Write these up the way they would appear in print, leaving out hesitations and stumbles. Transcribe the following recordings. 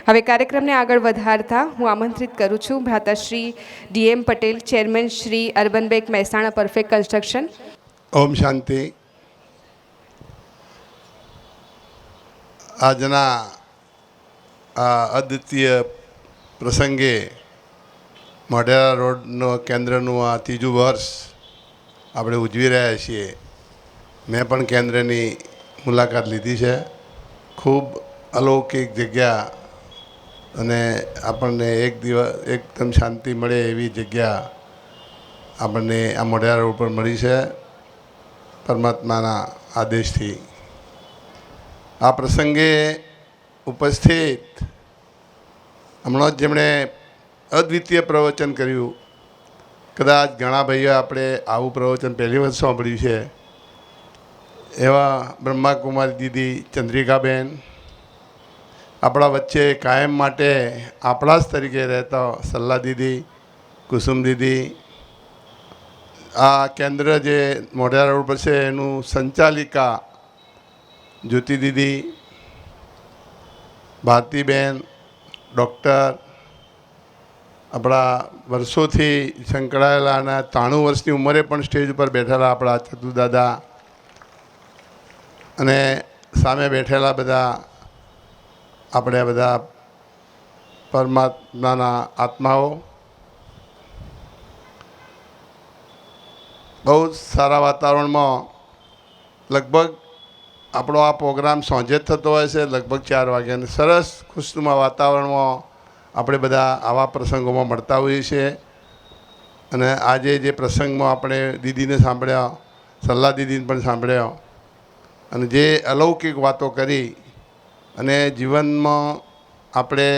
હવે કાર્યક્રમને આગળ વધારતા હું આમંત્રિત કરું છું ભ્રાતાશ્રી D M Patel, chairman Shri urban bank Mehsana perfect construction. ઓમ શાંતિ. આજના આ અદ્વિતીય પ્રસંગે મોઢેરા રોડનો કેન્દ્રનું આ ત્રીજું વર્ષ આપણે ઉજવી રહ્યા છીએ. મેં પણ કેન્દ્રની મુલાકાત લીધી છે. ખૂબ અલૌકિક જગ્યા અને આપણને એક દિવસ એકદમ શાંતિ મળે એવી જગ્યા આપણને આ મોઢેરા રોડ પર મળી છે પરમાત્માના આદેશથી. આ પ્રસંગે ઉપસ્થિત હમણાં જ જેમણે અદ્વિતીય પ્રવચન કર્યું, કદાચ ઘણા ભાઈઓ આપણે આવું પ્રવચન પહેલી વખત સાંભળ્યું છે, એવા બ્રહ્માકુમારી દીદી ચંદ્રિકાબેન, આપણા વચ્ચે કાયમ માટે આપણા જ તરીકે રહેતા સલ્લા દીદી, કુસુમ દીદી, આ કેન્દ્ર જે મોઢેરા રોડ પર છે એનું સંચાલિકા જ્યોતિ દીદી, ભારતીબેન, ડૉક્ટર, આપણા વર્ષોથી સંકળાયેલા અને 93 વર્ષની ઉંમરે પણ સ્ટેજ ઉપર બેઠેલા આપણા ચતુદાદા, અને સામે બેઠેલા બધા આપણે બધા પરમાત્માના આત્માઓ. બહુ સારા વાતાવરણમાં લગભગ આપણો આ પ્રોગ્રામ સાંજે જ થતો હોય છે, લગભગ 4 વાગ્યાને. સરસ ખુશનુમા વાતાવરણમાં આપણે બધા આવા પ્રસંગોમાં મળતા હોઈએ છીએ. અને આજે જે પ્રસંગમાં આપણે દીદીને સાંભળ્યા, સલ્લા દીદીને પણ સાંભળ્યા, અને જે અલૌકિક વાતો કરી અને જીવનમાં આપણે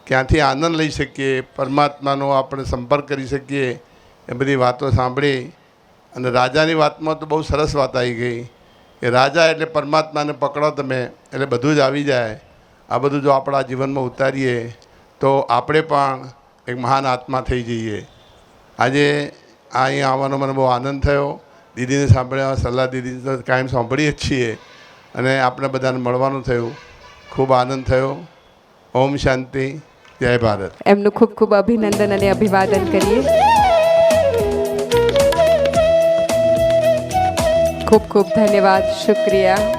ક્યાંથી આનંદ લઈ શકીએ, પરમાત્માનો આપણે સંપર્ક કરી શકીએ, એ બધી વાતો સાંભળી. અને રાજાની વાતમાં તો બહુ સરસ વાત આવી ગઈ કે રાજા એટલે પરમાત્માને પકડો તમે એટલે બધું જ આવી જાય. આ બધું જો આપણા જીવનમાં ઉતારીએ તો આપણે પણ એક મહાન આત્મા થઈ જઈએ. આજે અહીંયા આવવાનો મને બહુ આનંદ થયો. દીદીને સાંભળ્યા, સલાહ દીદી તો કાયમ સાંભળીએ જ છીએ, અને આપણે બધાને મળવાનું થયું. ખૂબ આનંદ થયો. ઓમ શાંતિ. જય ભારત. એમનું ખૂબ ખૂબ અભિનંદન અને અભિવાદન કરીએ. ખૂબ ખૂબ ધન્યવાદ, શુક્રિયા.